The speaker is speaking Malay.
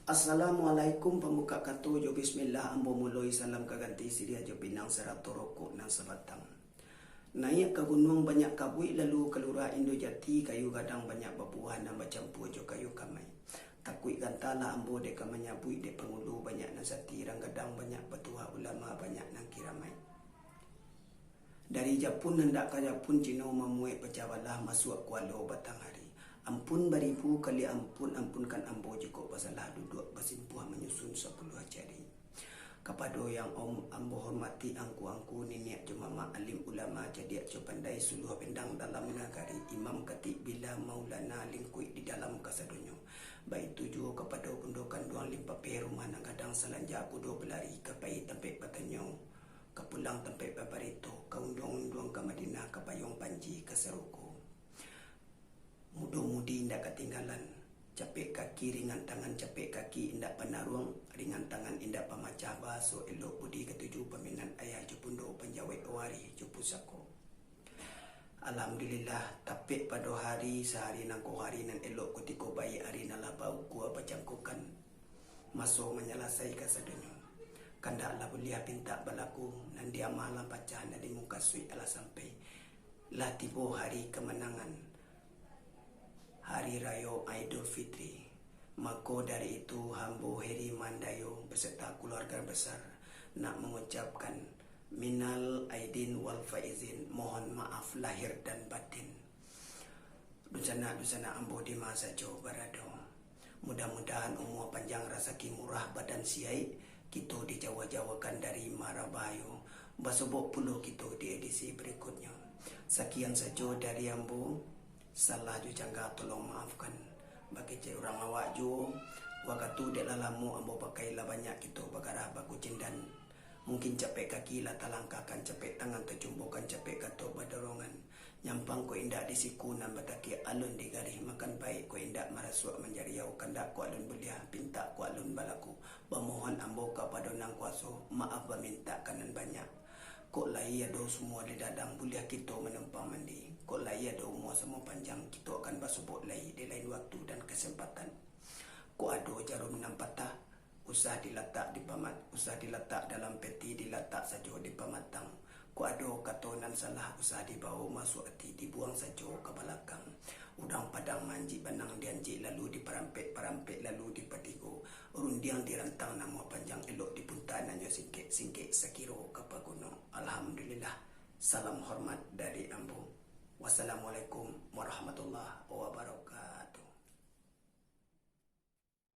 Assalamualaikum pembuka kartu jo bismillah ambo muloi salam kaganti siria jo pinang serato rokok nang sebatang. Naik ke gunung banyak kabui lalu kelura Indo Jati kayu gadang banyak babuhan dan bercampur jo kayu kamai. Takui gantala ambo dek menyabui dek pengulu banyak nasati rang gadang banyak petua ulama banyak nang kiramai. Dari Japun hendak ke Japun Cino memuai pecawalah masuk kualo batang hari. Ampun beribu kali ampun ampunkan ambo jiko pasalah duduk bersimpuh menyusun 10 jari. Kapado yang ambo hormati angku nenek jumama alim ulama jadi aco pandai suluh pendang dalam nagari imam ketik bila maulana lingkui di dalam kasadonyo. Baik tuju kepada pundokan duang limpa rumah nang kadang selanja kudo belari kapai tempe patanyo. Kepulang tempe babarito kaundong-undong ke Madinah ke Payung Panji ke Seruko. Muda-mudi indak ketinggalan. Capek kaki ringan tangan, capek kaki indak penaruang, ringan tangan indak pemacah baso elok budi ketujuh peminan ayah jupundo penjawet wari jupusako. Alhamdulillah tapik pada hari sehari nangko hari nan elok kutiko bayi hari nala bau kuah pacangkukan. Masuk menyelasai kasadonyo. Kandaklah belia pinta balaku nan dia malam pacah nadi muka sui ala sampai. Lah tibo hari kemenangan. Hari Raya Idul Fitri. Maka dari itu hambo Heri Mandayo beserta keluarga besar nak mengucapkan minal aidin wal faizin, mohon maaf lahir dan batin. Dusana ambo di masa jauh barado. Mudah-mudahan umur panjang rezeki murah badan siai kita dijawa-jawakan dari Marabayu. Basobok puluh kita di edisi berikutnya. Sekian saja dari ambo. Salah ju jangka tolong maafkan. Bagi cik orang awak ju waktu dek lalamu ambo pakai lah banyak kita bagarah baku cindan. Mungkin capek kaki lah talangkakan, capek tangan terjumbukan, capek kato badarongan. Nyampang ko indak disiku nan bataki alun digarih makan baik ko indak marasuk menjariau kandak ko alun belia pinta ko alun balaku. Bermohon ambo kepada nang kuaso maaf berminta kanan banyak. Kok lai ada semua di dadang bulia kita menempang mandi. Kok lai ada umur semua panjang kita akan basubuk lai di lain waktu dan kesempatan. Kok ada jarum enam patah usah diletak di pamat, usah diletak dalam peti, diletak saja di pamatang. Kok ada katonan salah usah dibawa masuk hati, dibuang saja ke belakang. Udang padang manji benang dianji lalu diperampek lalu dipetigo. Rundiang dirantang nama panjang elok dipuntanannya singkek sekiro ke gunung. Alhamdulillah. Salam hormat dari ambo. Wassalamualaikum warahmatullahi wabarakatuh.